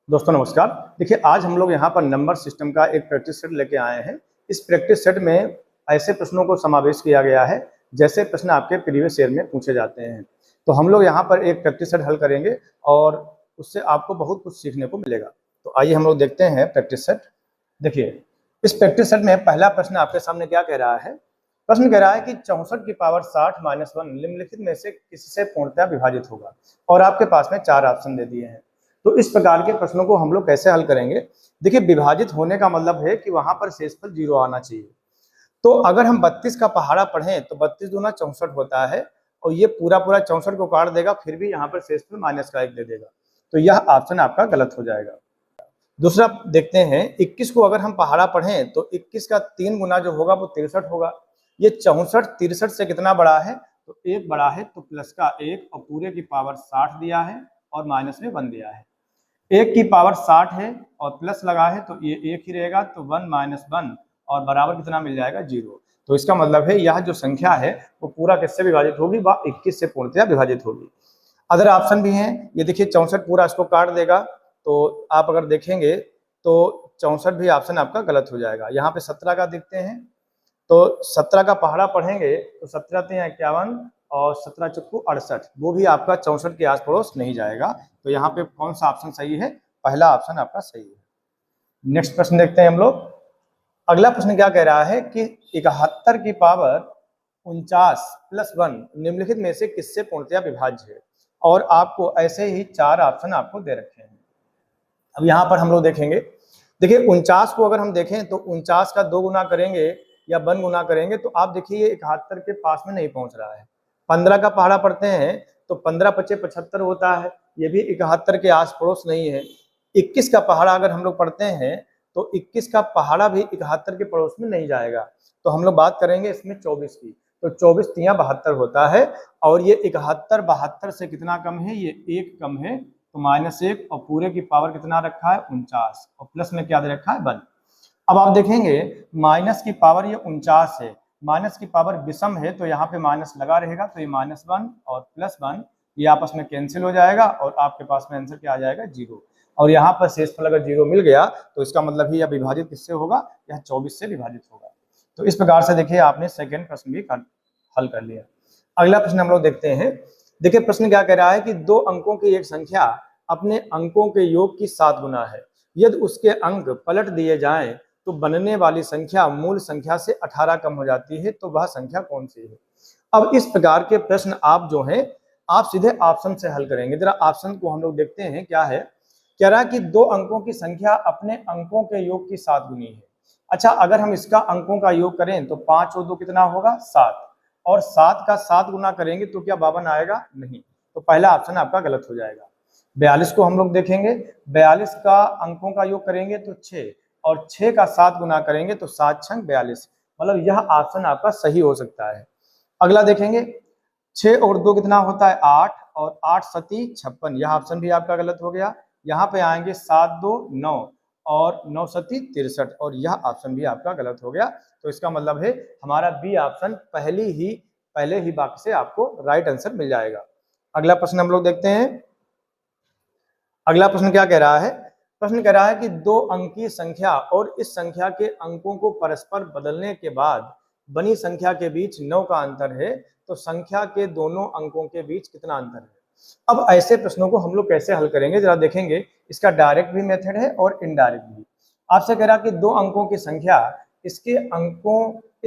दोस्तों नमस्कार। देखिए आज हम लोग यहाँ पर नंबर सिस्टम का एक प्रैक्टिस सेट लेके आए हैं। इस प्रैक्टिस सेट में ऐसे प्रश्नों को समावेश किया गया है जैसे प्रश्न आपके प्रीवियस ईयर में पूछे जाते हैं। तो हम लोग यहाँ पर एक प्रैक्टिस सेट हल करेंगे और उससे आपको बहुत कुछ सीखने को मिलेगा। तो आइए हम लोग देखते हैं प्रैक्टिस सेट। देखिए इस प्रैक्टिस सेट में पहला प्रश्न आपके सामने क्या कह रहा है। प्रश्न कह रहा है कि 64 की पावर 60 माइनस 1 निम्नलिखित में से किससे पूर्णतः विभाजित होगा और आपके पास में 4 ऑप्शन दे दिए हैं। तो इस प्रकार के प्रश्नों को हम लोग कैसे हल करेंगे। देखिए विभाजित होने का मतलब है कि वहां पर शेषफल 0 आना चाहिए। तो अगर हम 32 का पहाड़ा पढ़ें तो 32 दूना 64 होता है और ये पूरा 64 को काट देगा, फिर भी यहाँ पर शेषफल माइनस का 1 दे देगा। तो यह ऑप्शन आपका गलत हो जाएगा। दूसरा देखते हैं, 21 को अगर हम पहाड़ा पढ़ें तो 21 का 3 गुना जो होगा वो 63 होगा। ये 64 63 से कितना बड़ा है, तो 1 बड़ा है, तो प्लस का 1 और पूरे की पावर 60 दिया है और माइनस में 1 दिया है। 1 की पावर 60 है और प्लस लगा है तो ये 1 ही रहेगा, तो 1 माइनस 1 और बराबर कितना मिल जाएगा 0। तो इसका मतलब है यह जो संख्या है वो पूरा किससे विभाजित होगी, वह 21 से पूर्णतः विभाजित होगी। अदर ऑप्शन भी हैं, ये देखिए 64 पूरा इसको काट देगा, तो आप अगर देखेंगे तो 64 भी ऑप्शन आपका गलत हो जाएगा। यहाँ पे 17 का देखते हैं, तो 17 का पहाड़ा पढ़ेंगे तो 17 3 51 और 17 चुक्कू 68, वो भी आपका 64 के आस पड़ोस नहीं जाएगा। तो यहाँ पे कौन सा ऑप्शन सही है, पहला ऑप्शन आपका सही है। नेक्स्ट प्रश्न देखते हैं हम लोग। अगला प्रश्न क्या कह रहा है कि 71 की पावर 49 प्लस 1 निम्नलिखित में से किससे पूर्णतः विभाज्य है और आपको ऐसे ही 4 ऑप्शन आपको दे रखे हैं। अब यहाँ पर हम लोग देखेंगे, देखिए 49 को अगर हम देखें तो 49 का 2 गुना करेंगे या 1 गुना करेंगे तो आप देखिए 71 के पास में नहीं पहुंच रहा है। 15 का पहाड़ा पढ़ते हैं तो 15 पचे 75 होता है, ये भी 71 के आस पड़ोस नहीं है। 21 का पहाड़ा अगर हम लोग पढ़ते हैं तो 21 का पहाड़ा भी 71 के पड़ोस में नहीं जाएगा। तो हम लोग बात करेंगे इसमें 24 की, तो 24 तिया 72 होता है और ये 71 72 से कितना कम है, ये 1 कम है, तो -1 और पूरे की पावर कितना रखा है 49 और प्लस में क्या दे रखा है 1। अब आप देखेंगे माइनस की पावर ये 49 है, माइनस की पावर विषम है तो यहाँ पे माइनस लगा रहेगा, तो ये -1 और +1 ये आपस में कैंसिल हो जाएगा और आपके पास में आंसर क्या आ जाएगा 0। और यहाँ पर शेषफल अगर 0 मिल गया तो इसका मतलब ही यह विभाजित किससे होगा, यह 24 से विभाजित होगा। तो इस प्रकार से देखिए आपने सेकेंड प्रश्न भी हल कर लिया। अगला प्रश्न हम लोग देखते हैं। देखिए प्रश्न क्या कह रहा है कि 2 अंकों की एक संख्या अपने अंकों के योग की 7 गुना है, यदि उसके अंक पलट दिए जाएं तो बनने वाली संख्या मूल संख्या से 18 कम हो जाती है, तो वह संख्या कौन सी है। अब इस प्रकार के प्रश्न आप जो हैं आप सीधे ऑप्शन से हल करेंगे। जरा ऑप्शन को हम लोग देखते हैं क्या है। कह रहा है कि 2 अंकों की संख्या अपने अंकों के योग की 7 गुनी है। अच्छा, अगर हम इसका अंकों का योग करें तो 5 और 2 कितना होगा 7, और 7 का 7 गुना करेंगे तो क्या 52 आएगा, नहीं, तो पहला ऑप्शन आपका गलत हो जाएगा। 42 को हम लोग देखेंगे, 42 का अंकों का योग करेंगे तो 6 और 6 का 7 गुना करेंगे तो 7 छंग 42, मतलब यह ऑप्शन आपका सही हो सकता है। अगला देखेंगे, 6 और 2 कितना होता है 8 और 8 सती 56, यह ऑप्शन भी आपका गलत हो गया। यहाँ पे आएंगे 7 2 9 और 9 सती 63 और यह ऑप्शन भी आपका गलत हो गया। तो इसका मतलब है हमारा बी ऑप्शन पहले ही वाक्य से आपको राइट आंसर मिल जाएगा। अगला प्रश्न हम लोग देखते हैं। अगला प्रश्न क्या कह रहा है। प्रश्न कह रहा है कि 2 अंकीय संख्या और इस संख्या के अंकों को परस्पर बदलने के बाद बनी संख्या के बीच 9 का अंतर है, तो संख्या के दोनों अंकों के बीच कितना अंतर है। अब ऐसे प्रश्नों को हम लोग कैसे हल करेंगे, जरा देखेंगे। इसका डायरेक्ट भी मेथड है और इनडायरेक्ट भी। आपसे कह रहा कि 2 अंकों की संख्या इस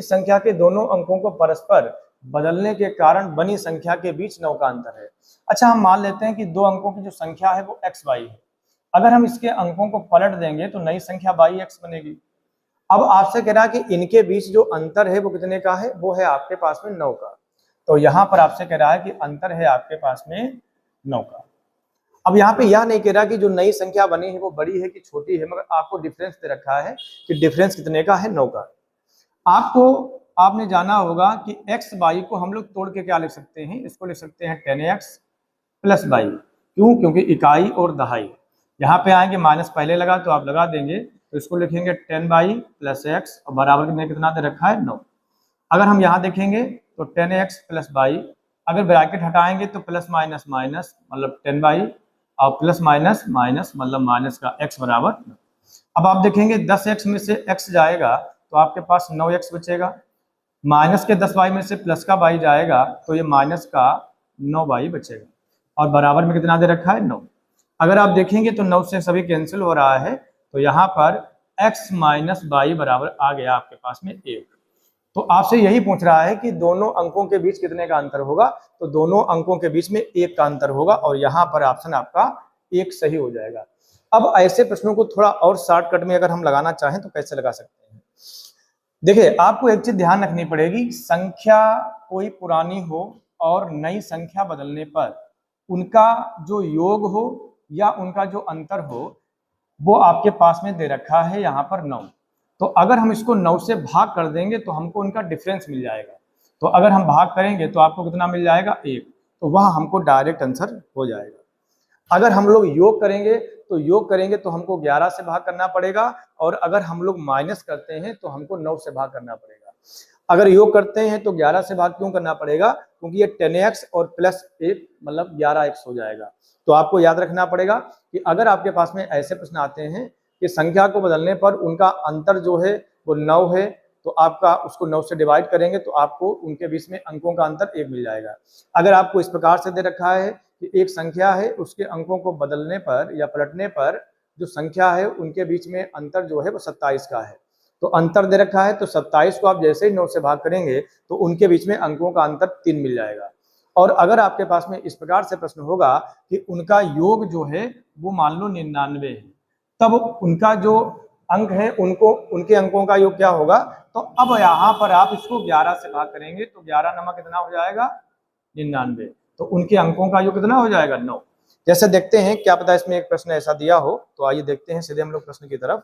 संख्या के दोनों अंकों को परस्पर बदलने के कारण बनी संख्या के बीच 9 का अंतर है। अच्छा, हम मान लेते हैं कि 2 अंकों की जो संख्या है वो x y है। अगर हम इसके अंकों को पलट देंगे तो नई संख्या y x बनेगी। अब आपसे कह रहा है कि इनके बीच जो अंतर है वो कितने का है, वो है आपके पास में 9 का। तो यहाँ पर आपसे कह रहा है कि अंतर है आपके पास में 9 का। अब यहाँ पे यह नहीं कह रहा कि जो नई संख्या बनी है वो बड़ी है कि छोटी है, मगर आपको डिफरेंस दे रखा है कि डिफरेंस कितने का है, 9 का। आपने जाना होगा कि x y को हम लोग तोड़ के क्या लिख सकते हैं, इसको लिख सकते हैं 10x प्लस y। क्यों, क्योंकि इकाई और दहाई। यहाँ पे आएंगे माइनस पहले लगा तो आप लगा देंगे, तो इसको लिखेंगे 10y प्लस x और बराबर में कितना दे रखा है 9। अगर हम यहाँ देखेंगे तो 10x प्लस y, अगर ब्रैकेट हटाएंगे तो प्लस माइनस माइनस मतलब 10y और प्लस माइनस माइनस मतलब माइनस का x बराबर 9। अब आप देखेंगे 10x में से x जाएगा तो आपके पास 9x बचेगा, माइनस के 10y में से प्लस का y जाएगा तो ये माइनस का 9y बचेगा, और बराबर में कितना दे रखा है 9। अगर आप देखेंगे तो 9 से सभी कैंसिल हो रहा है, तो यहाँ पर x माइनस y बराबर आ गया आपके पास में 1। तो आपसे यही पूछ रहा है कि दोनों अंकों के बीच कितने का अंतर होगा, तो दोनों अंकों के बीच में 1 का अंतर होगा, और यहाँ पर ऑप्शन आपका 1 सही हो जाएगा। अब ऐसे प्रश्नों को थोड़ा और शॉर्टकट में अगर हम लगाना चाहें तो कैसे लगा सकते हैं। देखिए, आपको एक चीज ध्यान रखनी पड़ेगी, संख्या कोई पुरानी हो और नई संख्या बदलने पर उनका जो योग हो या उनका जो अंतर हो वो आपके पास में दे रखा है यहाँ पर 9। तो अगर हम इसको 9 से भाग कर देंगे तो हमको उनका डिफरेंस मिल जाएगा। तो अगर हम भाग करेंगे तो आपको कितना मिल जाएगा 1, तो वह हमको डायरेक्ट आंसर हो जाएगा। अगर हम लोग योग करेंगे तो हमको 11 से भाग करना पड़ेगा, और अगर हम लोग माइनस करते हैं तो हमको 9 से भाग करना पड़ेगा। अगर योग करते हैं तो 11 से भाग क्यों करना पड़ेगा, क्योंकि ये 10x और प्लस 1 मतलब 11x हो जाएगा। तो आपको याद रखना पड़ेगा कि अगर आपके पास में ऐसे प्रश्न आते हैं कि संख्या को बदलने पर उनका अंतर जो है वो 9 है, तो आपका उसको 9 से डिवाइड करेंगे तो आपको उनके बीच में अंकों का अंतर 1 मिल जाएगा। अगर आपको इस प्रकार से दे रखा है कि एक संख्या है, उसके अंकों को बदलने पर या पलटने पर जो संख्या है उनके बीच में अंतर जो है वो 27 का है, तो अंतर दे रखा है तो 27 को आप जैसे ही 9 से भाग करेंगे तो उनके बीच में अंकों का अंतर 3 मिल जाएगा। और अगर आपके पास में इस प्रकार से प्रश्न होगा कि उनका योग जो है वो मान लो 99 है, तब उनका जो अंक है उनके अंकों का योग क्या होगा, तो अब यहाँ पर आप इसको 11 से भाग करेंगे तो 11 नमक कितना हो जाएगा 99, तो उनके अंकों का योग कितना हो जाएगा 9। जैसे देखते हैं, क्या पता इसमें एक प्रश्न ऐसा दिया हो, तो आइए देखते हैं सीधे हम लोग प्रश्न की तरफ।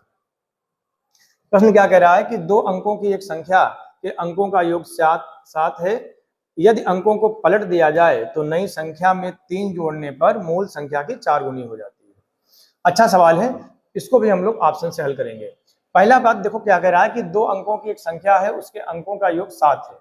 प्रश्न क्या कह रहा है कि 2 अंकों की एक संख्या के अंकों का योग 7 है, यदि अंकों को पलट दिया जाए तो नई संख्या में 3 जोड़ने पर मूल संख्या की 4 गुनी हो जाती है। अच्छा सवाल है, इसको भी हम लोग ऑप्शन से हल करेंगे। पहला बात देखो क्या कह रहा है कि 2 अंकों की एक संख्या है, उसके अंकों का योग 7 है।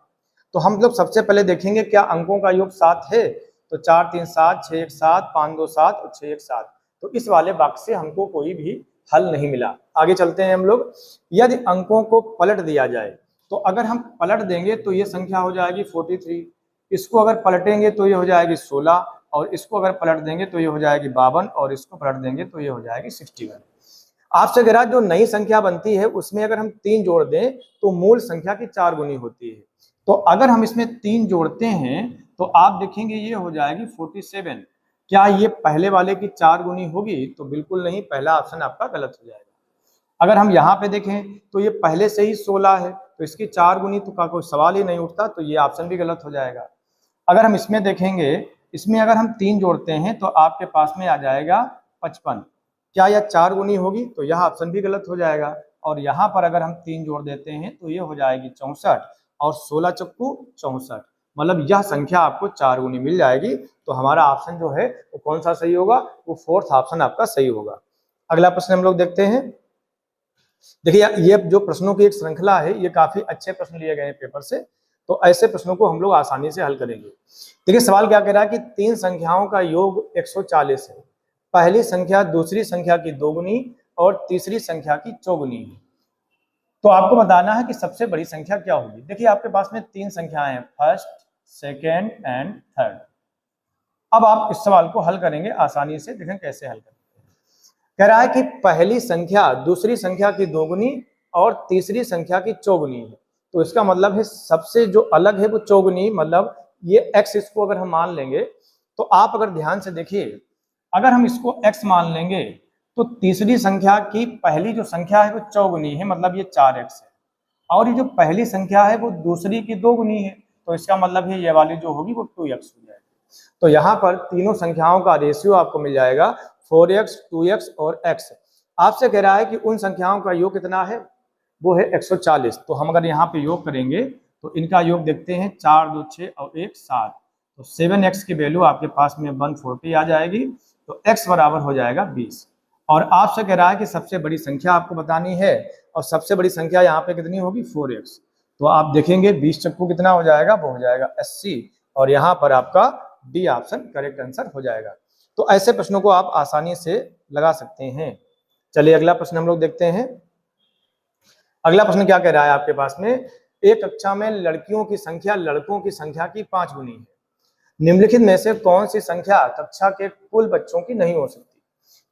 तो हम लोग सबसे पहले देखेंगे क्या अंकों का योग 7 है, तो 4 3 7, 6 1 7, 5 2 7 और 6 1 7। तो इस वाले वाक्य से हमको कोई भी हल नहीं मिला। आगे चलते हैं हम लोग। यदि अंकों को पलट दिया जाए, तो अगर हम पलट देंगे तो ये संख्या हो जाएगी 43, इसको अगर पलटेंगे तो ये हो जाएगी 16, और इसको अगर पलट देंगे तो ये हो जाएगी 52, और इसको पलट देंगे तो ये हो जाएगी 61। आपसे कह रहा जो नई संख्या बनती है उसमें अगर हम 3 जोड़ दें तो मूल संख्या की 4 गुनी होती है। तो अगर हम इसमें 3 जोड़ते हैं तो आप देखेंगे ये हो जाएगी 47। क्या ये पहले वाले की 4 गुनी होगी, तो बिल्कुल नहीं, पहला ऑप्शन आपका गलत हो जाएगा। अगर हम यहाँ पे देखें तो ये पहले से ही 16 है, तो इसकी 4 गुनी तो का कोई सवाल ही नहीं उठता, तो ये ऑप्शन भी गलत हो जाएगा। अगर हम इसमें देखेंगे, इसमें अगर हम 3 जोड़ते हैं तो आपके पास में आ जाएगा 55। क्या यह 4 गुनी होगी, तो यह ऑप्शन भी गलत हो जाएगा। और यहाँ पर अगर हम 3 जोड़ देते हैं तो ये हो जाएगी 64, और 16 चक्कू 64, मतलब यह संख्या आपको 4 गुनी मिल जाएगी। तो हमारा ऑप्शन जो है वो कौन सा सही होगा, वो फोर्थ ऑप्शन आपका सही होगा। अगला प्रश्न हम लोग देखते हैं। देखिए, ये जो प्रश्नों की एक श्रृंखला है, ये काफी अच्छे प्रश्न लिए गए हैं पेपर से, तो ऐसे प्रश्नों को हम लोग आसानी से हल करेंगे। देखिए सवाल क्या कह रहा है कि 3 संख्याओं का योग 140 है, पहली संख्या दूसरी संख्या की 2 गुनी और तीसरी संख्या की 4 गुनी है। तो आपको बताना है कि सबसे बड़ी संख्या क्या होगी। देखिए आपके पास में 3 संख्याएं हैं, फर्स्ट, सेकेंड एंड थर्ड। अब आप इस सवाल को हल करेंगे आसानी से, देखें कैसे हल करेंगे। कह रहा है कि पहली संख्या दूसरी संख्या की 2 गुनी और तीसरी संख्या की 4 गुनी है। तो इसका मतलब है सबसे जो अलग है वो 4 गुनी, मतलब ये x इसको अगर हम मान लेंगे, तो आप अगर ध्यान से देखिए, अगर हम इसको x मान लेंगे तो तीसरी संख्या की पहली जो संख्या है वो 4 गुनी है, मतलब ये 4x है, और ये जो पहली संख्या है वो दूसरी की 2 गुनी है, तो इसका मतलब है ये वाली जो होगी वो 2x हो जाएगी। तो यहाँ पर तीनों संख्याओं का रेशियो आपको मिल जाएगा 4x, 2x और x। आपसे कह रहा है कि उन संख्याओं का योग कितना है, वो है 140। तो हम अगर यहाँ पे योग करेंगे तो इनका योग देखते हैं, 4 2 6 और 1 7, तो 7x की वैल्यू आपके पास में 140 आ जाएगी, तो x बराबर हो जाएगा 20। और आपसे कह रहा है कि सबसे बड़ी संख्या आपको बतानी है, और सबसे बड़ी संख्या यहाँ पे कितनी होगी 4x। तो आप देखेंगे 20 चक्कू कितना हो जाएगा, वो हो जाएगा 80, और यहाँ पर आपका डी ऑप्शन करेक्ट आंसर हो जाएगा। तो ऐसे प्रश्नों को आप आसानी से लगा सकते हैं। चलिए अगला प्रश्न हम लोग देखते हैं। अगला प्रश्न क्या कह रहा है आपके पास में, एक कक्षा में लड़कियों की संख्या लड़कों की संख्या की 5 गुनी है, निम्नलिखित में से कौन सी संख्या कक्षा के कुल बच्चों की नहीं हो सकती।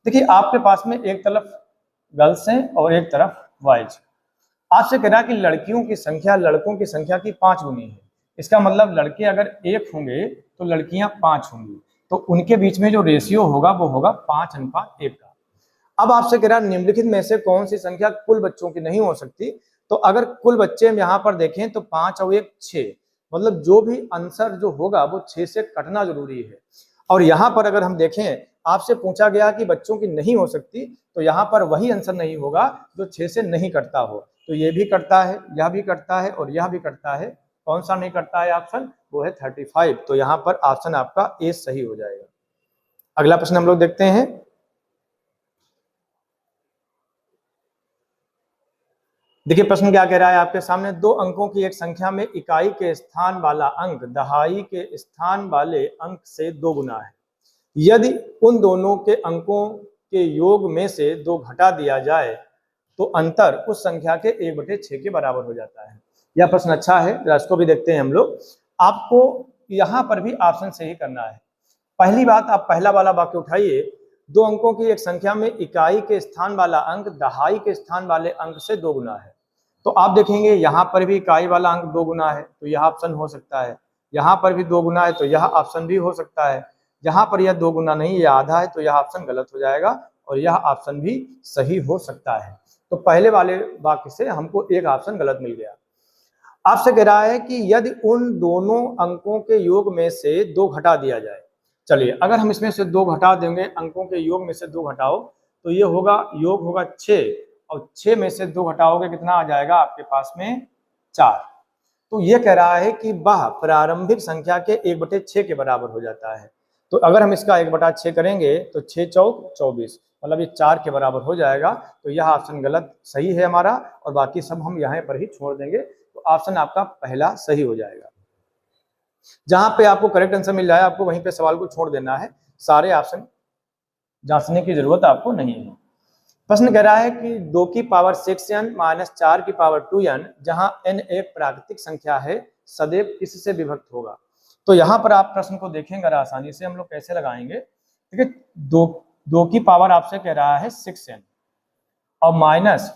देखिए आपके पास में एक तरफ गर्ल्स हैं और एक तरफ बॉयज। आपसे कह रहा है कि लड़कियों की संख्या लड़कों की संख्या की 5 गुनी है। इसका मतलब लड़के अगर 1 होंगे तो लड़कियां 5 होंगी, तो उनके बीच में जो रेशियो होगा वो होगा 5:1 का। अब आपसे कह रहा है निम्नलिखित में से कौन सी संख्या कुल बच्चों की नहीं हो सकती। तो अगर कुल बच्चे हम यहाँ पर देखें तो 5 और 1 6, मतलब जो भी आंसर जो होगा वो 6 से कटना जरूरी है। और यहाँ पर अगर हम देखें, आपसे पूछा गया कि बच्चों की नहीं हो सकती, तो यहाँ पर वही आंसर नहीं होगा जो 6 से नहीं कटता हो। तो ये भी कटता है, यह भी कटता है और यह भी कटता है। कौन सा नहीं कटता है ऑप्शन, वो है 35। तो यहाँ पर ऑप्शन आपका ए सही हो जाएगा। अगला प्रश्न हम लोग देखते हैं। देखिए प्रश्न क्या कह रहा है आपके सामने, 2 अंकों की एक संख्या में इकाई के स्थान वाला अंक दहाई के स्थान वाले अंक से 2 गुना है। यदि उन दोनों के अंकों के योग में से 2 घटा दिया जाए तो अंतर उस संख्या के 1/6 के बराबर हो जाता है। यह प्रश्न अच्छा है, इसको भी देखते हैं हम लोग। आपको यहाँ पर भी ऑप्शन से ही करना है। पहली बात, आप पहला वाला वाक्य उठाइए, 2 अंकों की एक संख्या में इकाई के स्थान वाला अंक दहाई के स्थान वाले अंक से 2 गुना है। तो आप देखेंगे यहाँ पर भी इकाई वाला अंक 2 गुना है, तो यह ऑप्शन हो सकता है। यहाँ पर भी 2 गुना है, तो यह ऑप्शन भी हो सकता है। यहाँ पर यह 2 गुना नहीं, यह आधा है, तो यह ऑप्शन गलत हो जाएगा और यह ऑप्शन भी सही हो सकता है। तो पहले वाले वाक्य से हमको एक ऑप्शन गलत मिल गया। आपसे कह रहा है कि यदि उन दोनों अंकों के योग में से 2 घटा दिया जाए। चलिए अगर हम इसमें से 2 घटा देंगे, अंकों के योग में से 2 घटाओ, तो ये होगा योग होगा 6 और 6 में से 2 घटाओगे कितना आ जाएगा आपके पास में 4। तो ये कह रहा है कि वह प्रारंभिक संख्या के 1/6 के बराबर हो जाता है। तो अगर हम इसका 1/6 करेंगे तो 6 चौक 24, मतलब ये 4 के बराबर हो जाएगा। तो यह ऑप्शन गलत सही है हमारा, और बाकी सब हम यहाँ पर ही छोड़ देंगे। तो ऑप्शन आपका पहला सही हो जाएगा। जहां पे आपको करेक्ट आंसर मिल जाए आपको वहीं पे सवाल को छोड़ देना है, सारे ऑप्शन जांचने की जरूरत आपको नहीं है। प्रश्न कह रहा है कि 2 की पावर 6n माइनस 4 की पावर 2n, जहां n एक प्राकृतिक संख्या है, सदैव किससे विभक्त होगा। तो यहाँ पर आप प्रश्न को देखेंगे आसानी से हम लोग कैसे लगाएंगे। देखिए 2 की पावर आपसे कह रहा है 6n और माइनस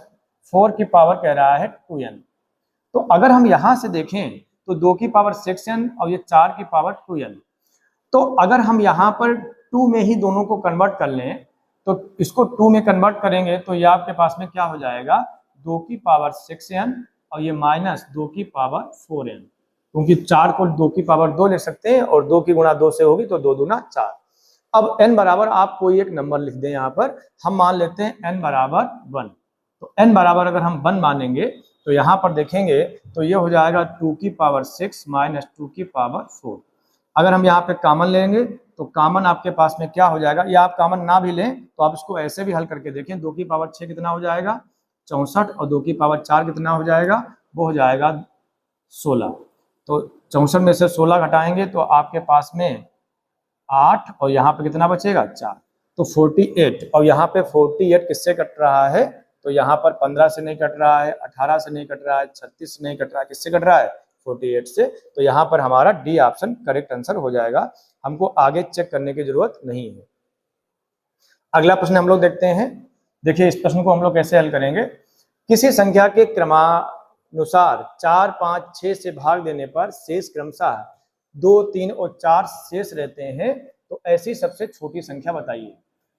4 की पावर कह रहा है 2n। तो अगर हम यहां से देखें तो 2 की पावर 6n और ये 4 की पावर 2n, तो अगर हम यहाँ पर 2 में ही दोनों को कन्वर्ट कर लें, तो इसको 2 में कन्वर्ट करेंगे तो ये आपके पास में क्या हो जाएगा, 2 की पावर 6n और ये माइनस 2 की पावर 4n, क्योंकि 4 को 2 की पावर 2 ले सकते हैं और 2 की गुणा 2 से होगी तो 2 दूना 4। अब n बराबर आप कोई एक नंबर लिख दें, यहाँ पर हम मान लेते हैं n बराबर 1। तो n बराबर अगर हम 1 मानेंगे तो यहाँ पर देखेंगे तो ये हो जाएगा 2 की पावर 6 माइनस 2 की पावर 4। अगर हम यहाँ पे कॉमन लेंगे तो कॉमन आपके पास में क्या हो जाएगा, या आप कॉमन ना भी लें तो आप इसको ऐसे भी हल करके देखें। 2 की पावर 6 कितना हो जाएगा 64 और 2 की पावर 4 कितना हो जाएगा, वो हो जाएगा 16। तो 64 में से 16 घटाएंगे तो आपके पास में 8 और यहाँ पे कितना बचेगा 4, तो 48। और यहाँ पे 48 किससे कट रहा है, तो यहाँ पर 15 से नहीं कट रहा है, 18 से नहीं कट रहा है, 36 से नहीं कट रहा है, किससे कट रहा है 48 से। तो यहाँ पर हमारा डी ऑप्शन करेक्ट आंसर हो जाएगा, हमको आगे चेक करने की जरूरत नहीं है। अगला प्रश्न हम लोग देखते हैं। देखिए इस प्रश्न को हम लोग कैसे हल करेंगे। किसी संख्या के क्रमानुसार 4, 5, 6 से भाग देने पर शेष क्रमशः 2, 3 और 4 शेष रहते हैं, तो ऐसी सबसे छोटी संख्या बताइए।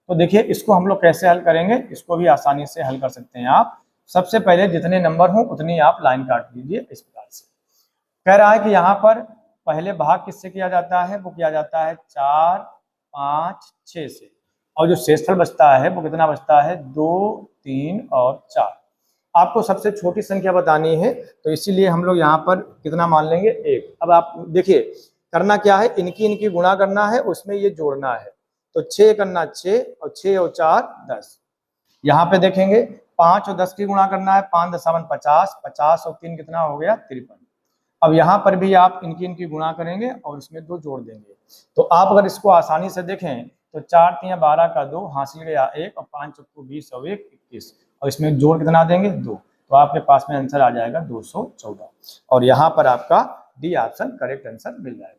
तो देखिए इसको हम लोग कैसे हल करेंगे, इसको भी आसानी से हल कर सकते हैं आप। सबसे पहले जितने नंबर हो उतनी आप लाइन काट लीजिए इस प्रकार से। कह रहा है कि यहाँ पर पहले भाग किससे किया जाता है, वो किया जाता है 4, 5, 6 से, और जो शेषफल बचता है वो कितना बचता है 2, 3 और 4। आपको सबसे छोटी संख्या बतानी है तो इसीलिए हम लोग यहाँ पर कितना मान लेंगे 1। अब आप देखिए करना क्या है, इनकी गुणा करना है, उसमें ये जोड़ना है। तो 6 करना 6 और 6 और 4 10। यहाँ पे देखेंगे 5 और 10 की गुणा करना है, 5 दशावन 50, 50 और 3 कितना हो गया 53। अब यहाँ पर भी आप इनकी गुणा करेंगे और इसमें 2 जोड़ देंगे। तो आप अगर इसको आसानी से देखें तो 4 3 12 का 2 हासिल गया 1 और 5 चौको 20 और 1 21 और इसमें जोड़ कितना देंगे 2, तो आपके पास में आंसर आ जाएगा 214 और यहाँ पर आपका डी ऑप्शन करेक्ट आंसर मिल जाएगा।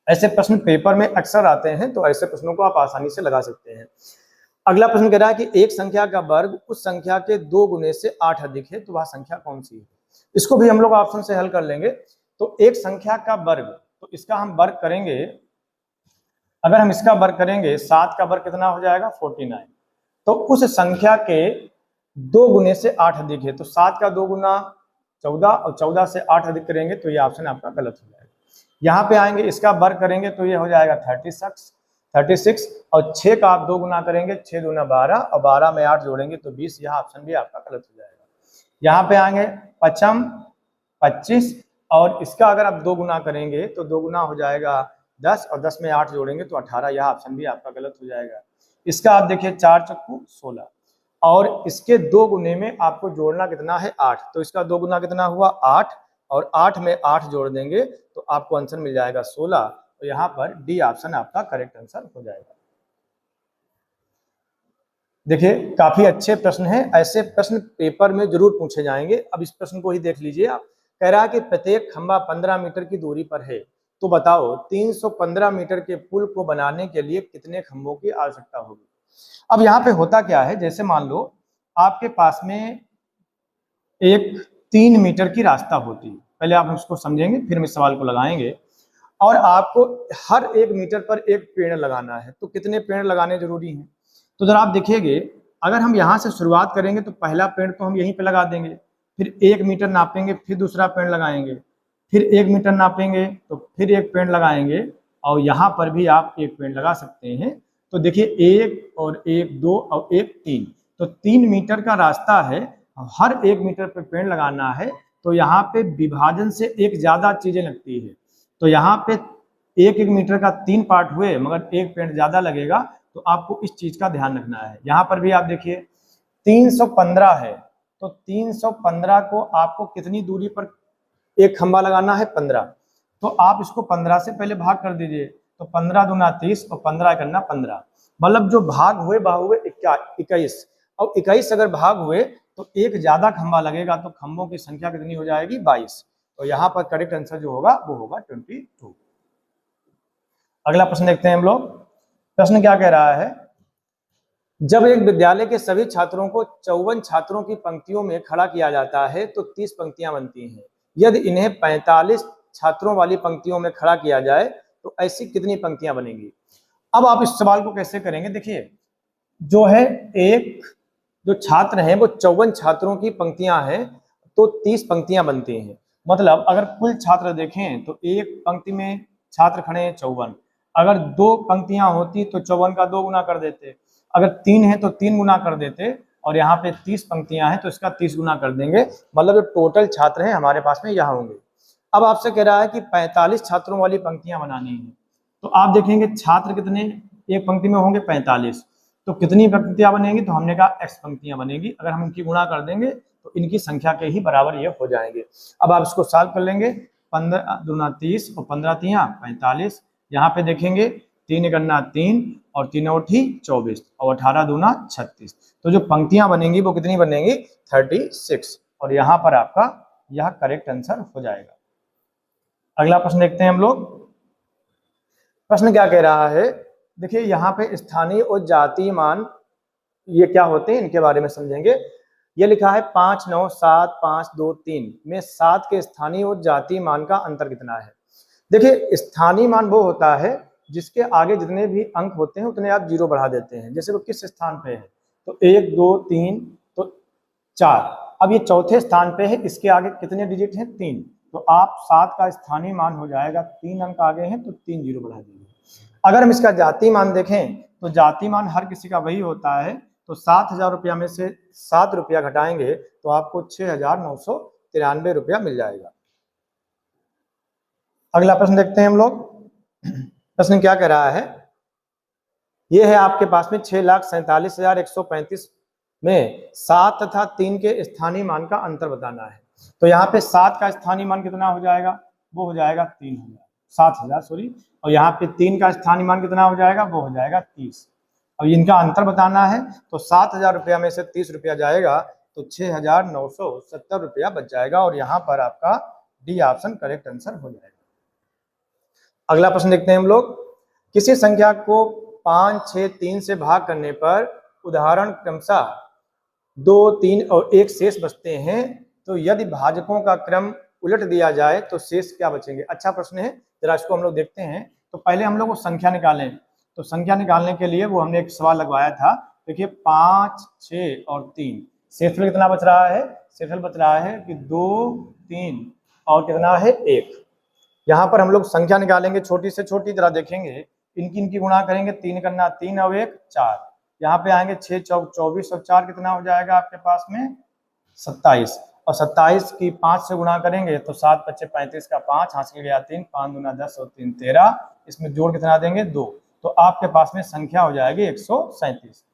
ऐसे प्रश्न पेपर में अक्सर आते हैं, तो ऐसे प्रश्नों को आप आसानी से लगा सकते हैं। अगला प्रश्न कह रहा है कि एक संख्या का वर्ग उस संख्या के 2 गुने से 8 अधिक है, तो वह संख्या कौन सी है। इसको भी हम लोग ऑप्शन से हल कर लेंगे। तो एक संख्या का वर्ग, तो इसका हम वर्ग करेंगे, अगर हम इसका वर्ग करेंगे 7 का वर्ग कितना हो जाएगा 49, तो उस संख्या के 2 गुने से 8 अधिक है, तो 7 का 2 गुना 14 और 14 से 8 अधिक करेंगे तो ये ऑप्शन आपका गलत हो जाएगा। यहाँ पे आएंगे इसका वर्ग करेंगे तो ये हो जाएगा 36 और 6 का आप 2 गुना करेंगे 6 दूना 12 और 12 में 8 जोड़ेंगे तो 20, यह ऑप्शन भी आपका गलत हो जाएगा। यहाँ पे आएंगे 25 और इसका अगर आप 2 गुना करेंगे तो 2 गुना हो जाएगा 10 और 10 में 8 जोड़ेंगे तो 18, यह ऑप्शन भी आपका गलत हो जाएगा। इसका आप देखिए 4 चक्कू 16 और इसके 2 गुने में आपको जोड़ना कितना है 8, तो इसका 2 गुना कितना हुआ 8 और 8 में 8 जोड़ देंगे तो आपको आंसर मिल जाएगा 16, तो यहाँ पर डी ऑप्शन आपका करेक्ट आंसर हो जाएगा। देखिए काफी अच्छे प्रश्न हैं, ऐसे प्रश्न पेपर में जरूर पूछे जाएंगे। अब इस प्रश्न को ही देख लीजिए आप। कह रहा है कि प्रत्येक खंभा 15 मीटर की दूरी पर है, तो बताओ 315 मीटर के पुल को बनाने के लिए कितने खंभों की आवश्यकता होगी। अब यहाँ पे होता क्या है, जैसे मान लो आपके पास में एक 3 मीटर की रास्ता होती है, पहले आप उसको समझेंगे फिर हम इस सवाल को लगाएंगे, और आपको हर 1 मीटर पर एक पेड़ लगाना है, तो कितने पेड़ लगाने जरूरी हैं। तो जरा आप देखिएगे, अगर हम यहाँ से शुरुआत करेंगे तो पहला पेड़ तो हम यहीं पे लगा देंगे, फिर 1 मीटर नापेंगे, फिर दूसरा पेड़ लगाएंगे, फिर 1 मीटर नापेंगे तो फिर एक पेड़ लगाएंगे, और यहाँ पर भी आप एक पेड़ लगा सकते हैं। तो देखिए 1 और 1 2 और 1 3, तो 3 मीटर का रास्ता है, हर 1 मीटर पर पेड़ लगाना है, तो यहाँ पे विभाजन से एक ज्यादा चीजें लगती है, तो यहाँ पे 1 मीटर का 3 पार्ट हुए मगर एक पेड़ ज्यादा लगेगा, तो आपको इस चीज का ध्यान रखना है। यहाँ पर भी आप देखिए 315 है, तो 315 को आपको कितनी दूरी पर एक खंभा लगाना है 15, तो आप इसको 15 से पहले भाग कर दीजिए, तो 15 दूना 30 और 15 करना 15, मतलब जो भाग हुए 21, और 21 अगर भाग हुए तो एक ज्यादा खंभा लगेगा, तो खंभों की संख्या कितनी हो जाएगी 22, तो यहाँ पर करेक्ट आंसर जो होगा वो होगा 22। अगला प्रश्न देखते हैं हम लोग। प्रश्न क्या कह रहा है, जब एक विद्यालय के सभी छात्रों को 54 छात्रों की पंक्तियों में खड़ा किया जाता है तो 30 पंक्तियां बनती हैं। यदि इन्हें 45 छात्रों वाली पंक्तियों में खड़ा किया जाए तो ऐसी कितनी पंक्तियां बनेंगी। अब आप इस सवाल को कैसे करेंगे, देखिए जो है एक जो छात्र हैं वो 54 छात्रों की पंक्तियां हैं, तो 30 पंक्तियां बनती हैं। मतलब अगर कुल छात्र देखें तो एक पंक्ति में छात्र खड़े हैं 54, अगर 2 पंक्तियां होती तो 54 का 2 गुना कर देते, अगर 3 है तो 3 गुना कर देते, और यहाँ पे 30 पंक्तियां हैं तो इसका 30 गुना कर देंगे, मतलब जो टोटल छात्र हैं हमारे पास में यहाँ होंगे। अब आपसे कह रहा है कि 45 छात्रों वाली पंक्तियां बनानी है, तो आप देखेंगे छात्र कितने एक पंक्ति में होंगे 45, तो कितनी पंक्तियां बनेंगी, तो हमने कहा x पंक्तियां बनेगी, अगर हम इनकी गुणा कर देंगे तो इनकी संख्या के ही बराबर ये हो जाएंगे। अब आप इसको सॉल्व कर लेंगे, 15 दूना 30 और 15 तिया 45, यहाँ पे देखेंगे 3 गन्ना 3 और 3 औठी 24 और 18 दूना 36, तो जो पंक्तियां बनेंगी वो कितनी बनेंगी 36, और यहाँ पर आपका यह करेक्ट आंसर हो जाएगा। अगला प्रश्न देखते हैं हम लोग। प्रश्न क्या कह रहा है, देखिए यहाँ पे स्थानीय और जातीय मान ये क्या होते हैं इनके बारे में समझेंगे। ये लिखा है 5 9 7 5 2 3 में 7 के स्थानीय और जातीय मान का अंतर कितना है। देखिए स्थानीय मान वो होता है जिसके आगे जितने भी अंक होते हैं उतने आप 0 बढ़ा देते हैं, जैसे वो किस स्थान पे है, तो 1 2 3 तो 4, अब ये चौथे स्थान पे है, इसके आगे कितने डिजिट हैं 3, तो आप 7 का स्थानीय मान हो जाएगा, 3 अंक आगे हैं तो 3 0 बढ़ा देंगे। अगर हम इसका जातीय मान देखें तो जातीय मान हर किसी का वही होता है, तो 7,000 रुपया में से 7 रुपया घटाएंगे तो आपको 6,993 रुपया मिल जाएगा। अगला प्रश्न देखते हैं हम लोग। प्रश्न क्या कह रहा है, यह है आपके पास में 6,47,135 में 7 तथा 3 के स्थानीय मान का अंतर बताना है, तो यहाँ पे 7 का स्थानीय मान कितना हो जाएगा, वो हो जाएगा 3,000, 7,000 सॉरी, और यहाँ पे 3 का स्थानीय मान कितना हो जाएगा, वो हो जाएगा 30। अब इनका अंतर बताना है, तो 7,000 रुपया में से 30 रुपया जाएगा तो 6,970 रुपया बच जाएगा, और यहाँ पर आपका डी ऑप्शन करेक्ट आंसर हो जाएगा। अगला प्रश्न देखते हैं हम लोग। किसी संख्या को 5, 6, 3 से भाग करने पर उदाहरण क्रमशः 2, 3 और 1 शेष बचते हैं, तो यदि भाजकों का क्रम उलट दिया जाए तो शेष क्या बचेंगे। अच्छा प्रश्न है, जरा इसको हम लोग देखते हैं। तो पहले हम लोग वो संख्या निकालें, तो संख्या निकालने के लिए वो हमने एक सवाल लगवाया था। देखिए 5, 6 और 3, शेषफल कितना बच रहा है, शेषफल बच रहा है कि 2, 3 और कितना है 1। यहाँ पर हम लोग संख्या निकालेंगे छोटी से छोटी, जरा देखेंगे इनकी गुणा करेंगे, 3 करना 3 और 1 4, यहाँ पे आएंगे 6 चौक 24 और 4 कितना हो जाएगा आपके पास में 27, और 27 की 5 से गुणा करेंगे तो 7 × 5 = 35 का 5 हासिल गया 3, 5 × 2 = 10 और 3 × 13, इसमें जोड़ कितना देंगे 2, तो आपके पास में संख्या हो जाएगी 137।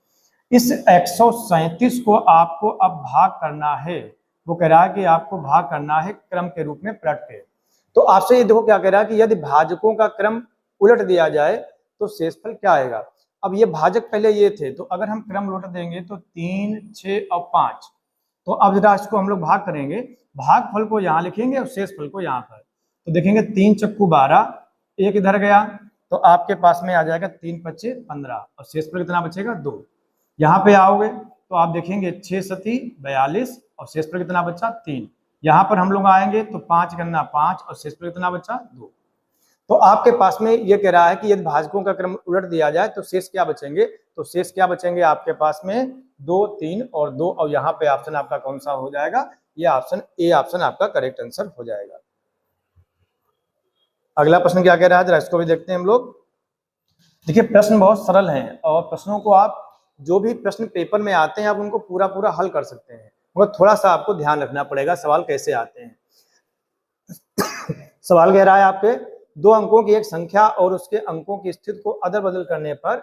इस 137 को आपको अब भाग करना है, वो कह रहा है कि आपको भाग करना है क्रम के रूप में पलट के। तो आपसे ये देखो क्या कह रहा है कि यदि भाजकों का क्रम उलट दिया जाए तो शेषफल क्या आएगा। अब ये भाजक पहले ये थे, तो अगर हम क्रम उलट देंगे तो 3, 6 और 5, तो अब जरा इसको हम लोग भाग करेंगे, भागफल को यहाँ लिखेंगे और शेषफल को यहाँ पर। तो देखेंगे 3 चक्कू 12, 1 इधर गया तो आपके पास में आ जाएगा 3 × 5 = 15, और शेषफल कितना बचेगा 2। यहाँ पे आओगे तो आप देखेंगे 6 × 7 = 42, और शेषफल कितना बचा 3। यहाँ पर हम लोग आएंगे तो 5 करना 5, और शेषफल कितना बचा 2। तो आपके पास में ये कह रहा है कि यदि भाजकों का क्रम उलट दिया जाए तो शेष क्या बचेंगे, तो शेष क्या बचेंगे आपके पास में 2, 3 और 2, और यहाँ पे ऑप्शन आपका कौन सा हो जाएगा, ये ऑप्शन ए ऑप्शन आपका करेक्ट आंसर हो जाएगा। अगला प्रश्न क्या कह रहा है, जरा इसको भी देखते हैं हम लोग। देखिए प्रश्न बहुत सरल हैं, और प्रश्नों को आप जो भी प्रश्न पेपर में आते हैं आप उनको पूरा पूरा हल कर सकते हैं, मगर थोड़ा सा आपको ध्यान रखना पड़ेगा सवाल कैसे आते हैं। सवाल कह रहा है आपके 2 अंकों की एक संख्या और उसके अंकों की स्थिति को अदल बदल करने पर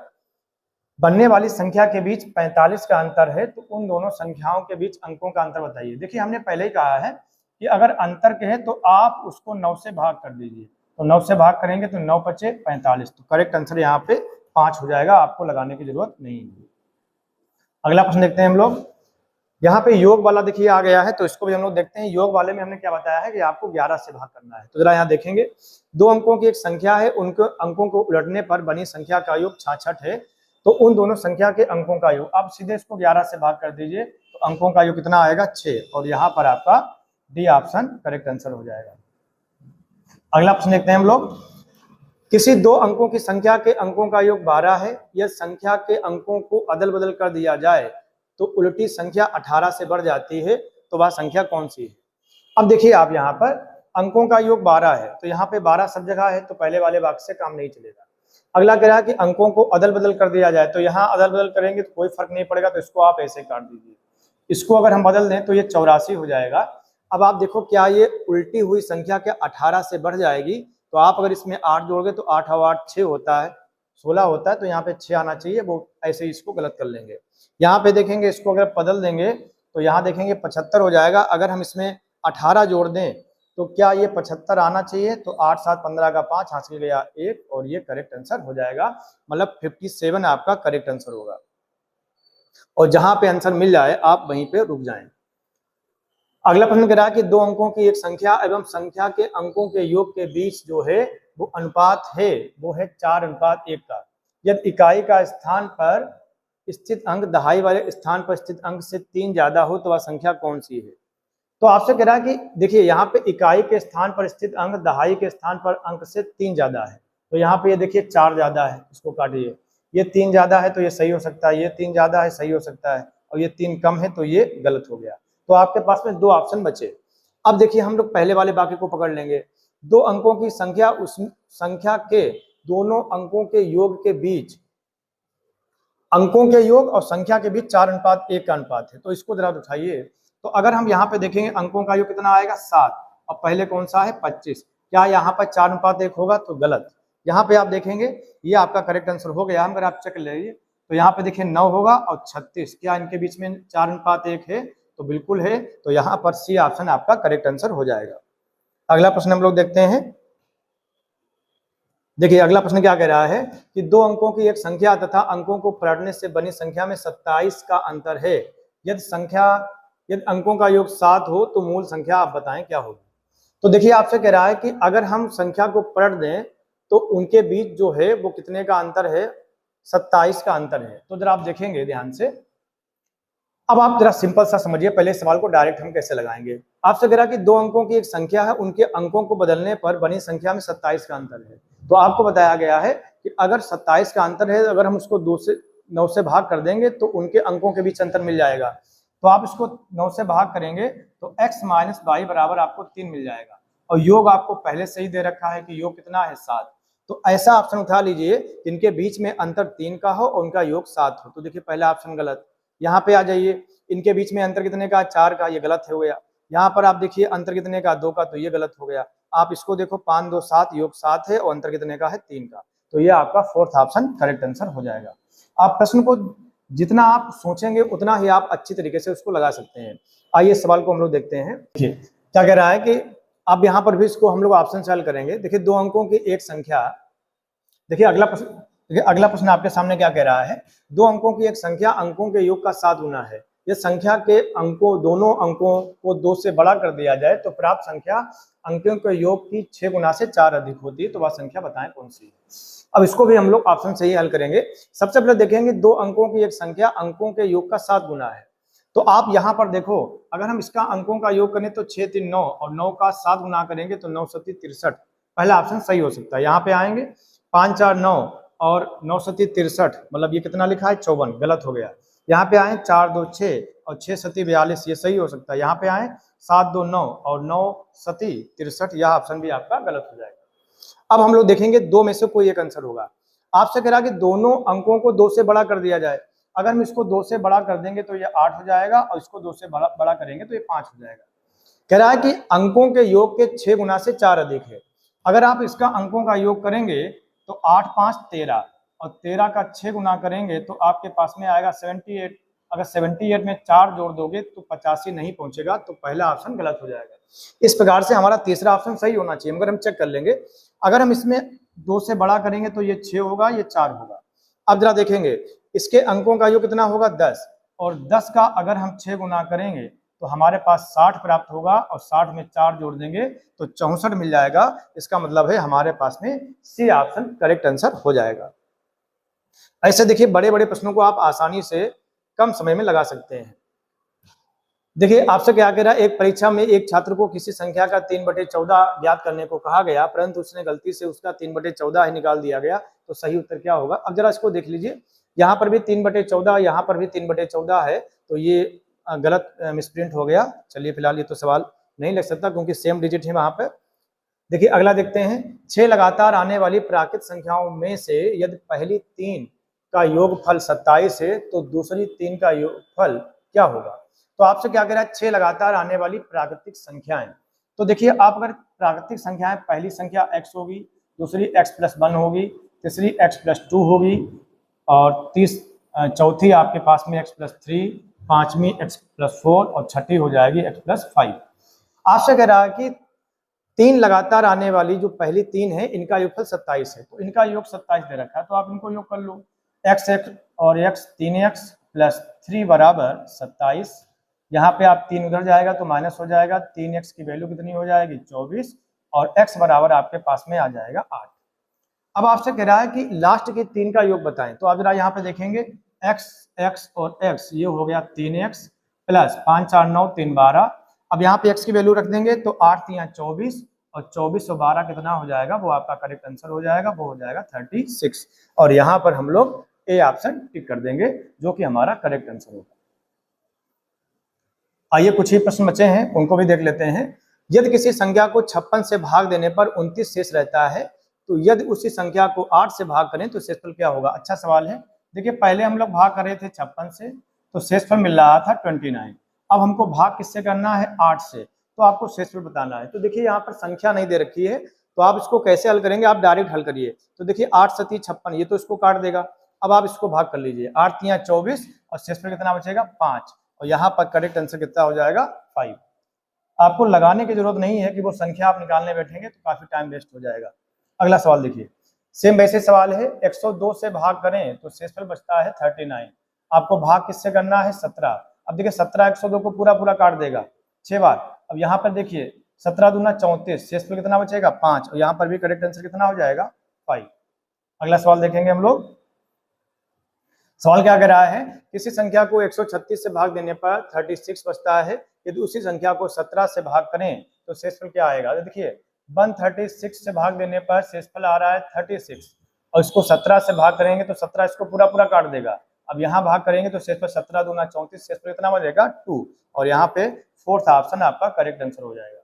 बनने वाली संख्या के बीच 45 का अंतर है, तो उन दोनों संख्याओं के बीच अंकों का अंतर बताइए। देखिए हमने पहले ही कहा है कि अगर अंतर के है तो आप उसको 9 से भाग कर दीजिए, तो 9 से भाग करेंगे तो 9 × 5 = 45, तो करेक्ट आंसर यहाँ पे 5 हो जाएगा, आपको लगाने की जरूरत नहीं है। अगला प्रश्न देखते हैं हम लोग। यहाँ पे योग वाला देखिए आ गया है, तो इसको भी हम लोग देखते हैं। योग वाले में हमने क्या बताया है कि आपको 11 से भाग करना है। तो जरा यहाँ देखेंगे 2 अंकों की एक संख्या है, उनके अंकों को उलटने पर बनी संख्या का योग 66 है, तो उन दोनों संख्या के अंकों का योग, आप सीधे इसको 11 से भाग कर दीजिए तो अंकों का योग कितना आएगा 6, और यहाँ पर आपका डी ऑप्शन करेक्ट आंसर हो जाएगा। अगला प्रश्न देखते हैं हम लोग। किसी 2 अंकों की संख्या के अंकों का योग 12 है, यह संख्या के अंकों को अदल बदल कर दिया जाए तो उल्टी संख्या 18 से बढ़ जाती है, तो वह संख्या कौन सी है। अब देखिए आप यहाँ पर अंकों का योग 12 है, तो यहाँ पे 12 सब जगह है, तो पहले वाले वाक्य से काम नहीं चलेगा। अगला कह रहा है कि अंकों को अदल बदल कर दिया जाए, तो यहाँ अदल बदल करेंगे तो कोई फर्क नहीं पड़ेगा, तो इसको आप ऐसे काट दीजिए। इसको अगर हम बदल दें तो ये 84 हो जाएगा। अब आप देखो क्या ये उल्टी हुई संख्या क्या 18 से बढ़ जाएगी, तो आप अगर इसमें 8 जोड़ोगे तो 8 और 8 6 होता है, 16 होता है, तो यहाँ पे 6 आना चाहिए, वो ऐसे ही इसको गलत कर लेंगे। यहाँ पे देखेंगे इसको अगर बदल देंगे तो यहाँ देखेंगे 75 हो जाएगा। अगर हम इसमें 18 जोड़ दें तो क्या ये 75 आना चाहिए, तो 8 7 15 का 5 हासिल गया 1, और ये करेक्ट आंसर हो जाएगा, मतलब 57 आपका करेक्ट आंसर होगा। और जहां पे आंसर मिल जाए आप वहीं पे रुक जाएं। अगला प्रश्न कह रहा है कि 2 अंकों की एक संख्या एवं संख्या के अंकों के योग के बीच जो है वो अनुपात है, वो है 4:1 का। यदि इकाई का स्थान पर स्थित अंक दहाई वाले स्थान पर स्थित अंक से 3 ज्यादा हो तो वह संख्या कौन सी है। तो आपसे कह रहा है कि देखिए यहाँ पे इकाई के स्थान पर स्थित अंक दहाई के स्थान पर अंक से 3 ज्यादा है, तो यहाँ पे ये देखिए 4 ज्यादा है, इसको काटिए। ये 3 ज्यादा है तो ये सही हो सकता है, ये 3 ज्यादा है सही हो सकता है, और ये 3 कम है तो ये गलत हो गया। तो आपके पास में 2 ऑप्शन बचे। अब देखिए हम लोग पहले वाले वाक्य को पकड़ लेंगे। 2 अंकों की संख्या उस संख्या के दोनों अंकों के योग के बीच, अंकों के योग और संख्या के बीच 4:1 का अनुपात है, तो इसको जरा उठाइए। तो अगर हम यहाँ पे देखेंगे अंकों का योग कितना आएगा 7, और पहले कौन सा है 25, क्या यहाँ पर 4:1 होगा, तो गलत। यहाँ पे आप देखेंगे ये आपका करेक्ट आंसर हो गया। अगर आप चेक ले लीजिए तो यहाँ पे देखिए 9 होगा और 36, क्या इनके बीच में 4:1 है, तो बिल्कुल है, तो यहाँ पर सी ऑप्शन आपका करेक्ट आंसर हो जाएगा। अगला प्रश्न हम लोग देखते हैं। देखिए अगला प्रश्न क्या कह रहा है कि दो अंकों की एक संख्या तथा अंकों को पलटने से बनी संख्या में 27 का अंतर है। यदि अंकों का योग 7 हो तो मूल संख्या आप बताएं क्या होगी। तो देखिए आपसे कह रहा है कि अगर हम संख्या को पलट दें तो उनके बीच जो है वो कितने का अंतर है, 27 का अंतर है। तो जरा आप देखेंगे ध्यान से, अब आप जरा सिंपल सा समझिए, पहले सवाल को डायरेक्ट हम कैसे लगाएंगे। आपसे कह रहा कि दो अंकों की एक संख्या है, उनके अंकों को बदलने पर बनी संख्या में 27 का अंतर है। तो आपको बताया गया है कि अगर 27 का अंतर है, अगर हम उसको 9 से भाग कर देंगे तो उनके अंकों के बीच अंतर मिल जाएगा। तो आप इसको 9 से भाग करेंगे तो x माइनस वाई बराबर आपको 3 मिल जाएगा, और योग आपको पहले से ही दे रखा है कि योग कितना है 7। तो ऐसा ऑप्शन उठा लीजिए जिनके बीच में अंतर 3 का हो और उनका योग 7 हो। तो देखिए पहला ऑप्शन गलत। यहाँ पे आ जाइए, इनके बीच में अंतर कितने का, 4 का, ये गलत हो गया। यहाँ पर आप देखिए अंतर कितने का, 2 का, तो ये गलत हो गया। आप इसको देखो 5 2 7, योग 7 है और अंतर कितने का है, 3 का। तो ये आपका फोर्थ ऑप्शन करेक्ट आंसर हो जाएगा। आप प्रश्न को जितना आप सोचेंगे उतना ही आप अच्छी तरीके से उसको लगा सकते हैं। आइए सवाल को हम लोग देखते हैं। देखिए क्या कह रहा है कि अब यहाँ पर भी इसको हम लोग ऑप्शन सॉल्व करेंगे। देखिए दो अंकों की एक संख्या, देखिए अगला प्रश्न आपके सामने क्या कह रहा है, दो अंकों की एक संख्या अंकों के योग का 7 गुना है। यह संख्या के दोनों अंकों को 2 से बड़ा कर दिया जाए तो प्राप्त संख्या अंकों के योग की 6 गुना से 4 अधिक होती है। तो वह संख्या बताएं कौन सी है। अब इसको भी हम लोग ऑप्शन से ही हल करेंगे। सबसे पहले देखेंगे दो अंकों की एक संख्या अंकों के योग का 7 गुना है। तो आप यहाँ पर देखो, अगर हम इसका अंकों का योग करें तो 6 3 9 और 9 का 7 गुना करेंगे तो 9 7 63। पहला ऑप्शन सही हो सकता है। यहाँ पे आएंगे 5 4 9 और 9 7 63, मतलब ये कितना लिखा है 54, गलत हो गया। यहाँ पे आए 4 2 6 और 6 7 42, ये सही हो सकता है। यहाँ पे आए 7 2 9 और 9 7 63, यह ऑप्शन भी आपका गलत हो जाएगा। अब हम लोग देखेंगे दो में से कोई एक आंसर होगा। आपसे कह रहा कि दोनों अंकों को 2 से बड़ा कर दिया जाए। अगर हम इसको 2 से बड़ा कर देंगे तो ये 8 हो जाएगा और इसको 2 से बड़ा करेंगे तो ये 5 हो जाएगा। कह रहा है कि अंकों के योग के 6 गुना से 4 अधिक है। अगर आप इसका अंकों का योग करेंगे तो 8 5 13 और 13 का 6 गुना करेंगे तो आपके पास में आएगा 78। अगर 78 में 4 जोड़ दोगे तो 85 नहीं पहुंचेगा। तो पहला ऑप्शन गलत हो जाएगा। इस प्रकार से हमारा तीसरा ऑप्शन सही होना चाहिए। मगर हम चेक कर लेंगे, अगर हम इसमें 2 से बड़ा करेंगे तो ये 6 होगा, ये 4 होगा। अब जरा देखेंगे इसके अंकों का योग कितना होगा 10, और 10 का अगर हम 6 गुना करेंगे तो हमारे पास 60 प्राप्त होगा, और 60 में 4 जोड़ देंगे तो 64 मिल जाएगा। इसका मतलब है हमारे पास में सी ऑप्शन करेक्ट आंसर हो जाएगा। ऐसे देखिए बड़े बड़े प्रश्नों को आप आसानी से कम समय में लगा सकते हैं। देखिए आपसे क्या कह रहा है, एक परीक्षा में एक छात्र को किसी संख्या का 3/14 ज्ञात करने को कहा गया, परंतु उसने गलती से उसका 3/14 ही निकाल दिया गया। तो सही उत्तर क्या होगा। अब जरा इसको देख लीजिए, यहाँ पर भी 3/14, यहाँ पर भी 3/14 है, तो ये गलत मिसप्रिंट हो गया। चलिए फिलहाल ये तो सवाल नहीं लग सकता क्योंकि सेम डिजिट है वहां पर। देखिए अगला देखते हैं, 6 लगातार आने वाली प्राकृत संख्याओं में से यदि पहली 3 का योगफल 27 है तो दूसरी 3 का योगफल क्या होगा। तो आपसे क्या कह रहा है, 6 लगातार आने वाली प्राकृतिक संख्याएं। तो देखिए आप अगर प्राकृतिक संख्याएं, पहली संख्या x होगी, दूसरी x+1 होगी, तीसरी x+2 होगी, और चौथी आपके पास में x+3, पांचवी x+4 और छठी हो जाएगी x+5। आपसे कह रहा है कि 3 लगातार आने वाली जो पहली 3 है इनका योगफल 27 है। तो इनका योग 27 दे रखा है, तो आप इनको योग कर लो। x और x 3x+3 बराबर 27। यहाँ पे आप 3 उधर जाएगा तो माइनस हो जाएगा। 3x की वैल्यू कितनी हो जाएगी 24, और x बराबर आपके पास में आ जाएगा 8। अब आपसे कह रहा है कि लास्ट के 3 का योग बताएं। तो आप जरा यहाँ पे देखेंगे x और x, ये हो गया 3x प्लस 5 4 9 3 12। अब यहाँ पे x की वैल्यू रख देंगे तो 8 3 24, और 24 और 12 कितना हो जाएगा, वो आपका करेक्ट आंसर हो जाएगा, वो हो जाएगा 36। और यहाँ पर हम लोग ए ऑप्शन टिक कर देंगे जो कि हमारा करेक्ट आंसर होगा। आइए कुछ ही प्रश्न बचे हैं, उनको भी देख लेते हैं। यदि किसी संख्या को 56 से भाग देने पर 29 शेष रहता है, तो यदि उसी संख्या को 8 से भाग करें तो शेषफल क्या होगा। अच्छा सवाल है। देखिए पहले हम लोग भाग कर रहे थे 56 से, तो शेषफल मिल रहा था 29। अब हमको भाग किससे करना है, 8 से, तो आपको शेषफल बताना है। तो देखिए यहाँ पर संख्या नहीं दे रखी है, तो आप इसको कैसे हल करेंगे, आप डायरेक्ट हल करिए। तो देखिए 8 7 56, ये तो इसको काट देगा। अब आप इसको भाग कर लीजिए, 8 3 24 और शेषफल कितना बचेगा 5, और यहाँ पर करेक्ट आंसर कितना हो जाएगा 5। आपको लगाने की जरूरत नहीं है कि वो संख्या आप निकालने बैठेंगे तो काफी टाइम वेस्ट हो जाएगा। अगला सवाल देखिए, सेम वैसे सवाल है, 102 से भाग करें तो शेषफल बचता है 39। आपको भाग किससे करना है? 17। अब देखिए 17 102 को पूरा पूरा काट देगा 6 बार। अब यहाँ पर देखिए 17 दूना 34, शेषफल कितना बचेगा? 5, और यहाँ पर भी करेक्ट आंसर कितना हो जाएगा? 5। अगला सवाल देखेंगे हम लोग। सवाल क्या कह रहा है? किसी संख्या को 136 से भाग देने पर 36 बचता है, यदि उसी संख्या को 17 से भाग करें तो शेषफल क्या आएगा? तो देखिए 136 से भाग देने पर शेषफल आ रहा है 36, और इसको 17 से भाग करेंगे तो 17 इसको पूरा पूरा काट देगा। अब यहाँ भाग करेंगे तो शेषफल 17 दूना 34, शेषफल कितना बचेगा? 2, और यहाँ पे फोर्थ ऑप्शन आपका करेक्ट आंसर हो जाएगा।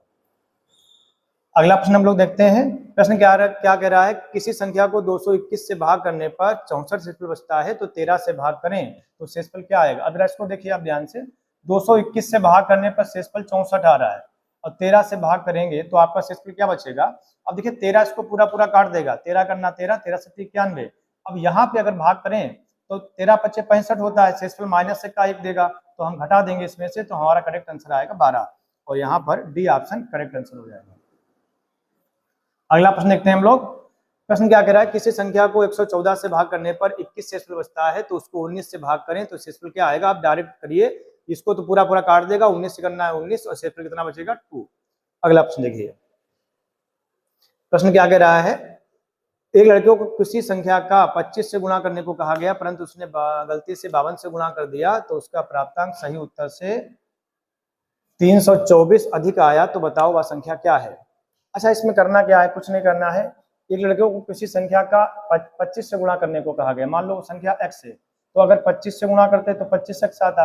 अगला प्रश्न हम लोग देखते हैं। प्रश्न क्या कह रहा है? किसी संख्या को 221 से भाग करने पर 64 शेषफल बचता है, तो 13 से भाग करें तो शेषफल क्या आएगा? अब इसको देखिए आप ध्यान से, 221 से भाग करने पर शेषफल 64 आ रहा है, और 13 से भाग करेंगे तो आपका शेषफल क्या बचेगा? अब देखिए 13 इसको पूरा पूरा काट देगा, 13 करना 13, 13 से 91। अब यहाँ पे अगर भाग करें तो 13 पच्चे 65 होता है, शेषफल माइनस का 1 देगा, तो हम घटा देंगे इसमें से, तो हमारा करेक्ट आंसर आएगा 12, और यहाँ पर डी ऑप्शन करेक्ट आंसर हो जाएगा। अगला प्रश्न देखते हैं हम लोग। प्रश्न क्या कह रहा है? किसी संख्या को 114 से भाग करने पर 21 शेषफल बचता है, तो उसको 19 से भाग करें तो शेषफल क्या आएगा? आप डायरेक्ट करिए, इसको तो पूरा पूरा काट देगा, 19 से करना है 19, और शेषफल कितना बचेगा? 2। अगला प्रश्न देखिए। प्रश्न क्या कह रहा है? एक लड़के को किसी संख्या का 25 से गुणा करने को कहा गया, परंतु उसने गलती से 52 से गुणा कर दिया, तो उसका प्राप्तांक सही उत्तर से 324 अधिक आया, तो बताओ वह संख्या क्या है? अच्छा, इसमें करना क्या है? कुछ नहीं करना है। एक लड़के को किसी संख्या का 25 से गुणा करने को कहा गया, मान लो संख्या x है, तो अगर 25 से गुणा करते तो 25x आता,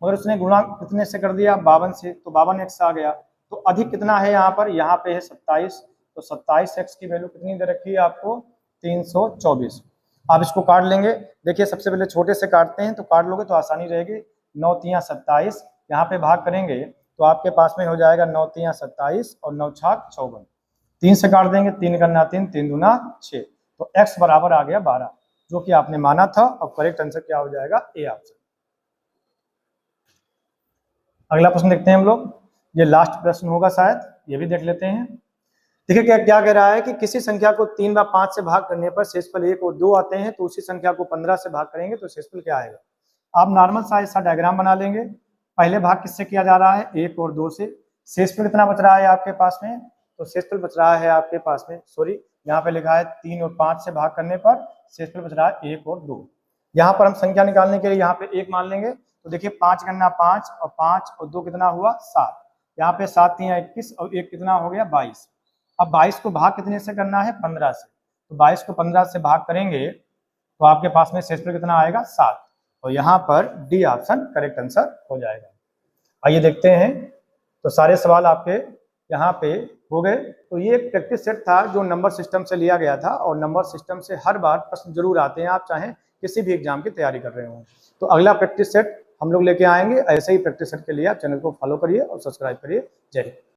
मगर उसने गुणा कितने से कर दिया? 52 से, तो 52x आ गया। तो अधिक कितना है यहाँ पर? यहाँ पे है 27, तो 27x की वैल्यू कितनी दे रखी है आपको? 324। आप इसको काट लेंगे। देखिए सबसे पहले छोटे से काटते हैं, तो काट लोगे तो आसानी रहेगी। 9 तियां 27, यहाँ पे भाग करेंगे तो आपके पास में हो जाएगा 9 तियां 27 और 9 छाक 54। 3 से काट देंगे, 3 करना 3, 3 दूना 6, तो x बराबर आ गया 12, जो कि आपने माना था। अब करेक्ट आंसर क्या हो जाएगा? A option. अगला प्रश्न देखते हैं हम लोग, ये लास्ट प्रश्न होगा शायद, ये भी देख लेते हैं। देखिए क्या कह रहा है कि किसी संख्या को 3 व 5 से भाग करने पर शेषफल 1 और 2 आते हैं, तो उसी संख्या को 15 से भाग करेंगे तो शेषफल क्या आएगा? आप नॉर्मल सा ऐसा डायग्राम बना लेंगे। पहले भाग किससे किया जा रहा है? 1 और 2 से। शेषफल कितना बच रहा है आपके पास में? तो शेषफल बच रहा है आपके पास में, सॉरी यहाँ पे लिखा है 3 और 5 से भाग करने पर शेषफल बच रहा है 1 और 2। यहाँ पर हम संख्या निकालने के लिए यहाँ पे 1 मान लेंगे, तो देखिए 5 करना 5, और 5 और 2 कितना हुआ? 7। यहाँ पे 7 तियां 21, और 1 कितना हो गया? 22। अब 22 को भाग कितने से करना है? 15 से। तो 22 को 15 से भाग करेंगे तो आपके पास में शेषफल कितना आएगा? 7, और यहाँ पर डी ऑप्शन करेक्ट आंसर हो जाएगा। आइए देखते हैं। तो सारे सवाल आपके यहाँ पे हो गए। तो ये एक प्रैक्टिस सेट था जो नंबर सिस्टम से लिया गया था, और नंबर सिस्टम से हर बार प्रश्न जरूर आते हैं, आप चाहें किसी भी एग्जाम की तैयारी कर रहे हो। तो अगला प्रैक्टिस सेट हम लोग लेके आएंगे। ऐसे ही प्रैक्टिस सेट के लिए आप चैनल को फॉलो करिए और सब्सक्राइब करिए। जय हिंद।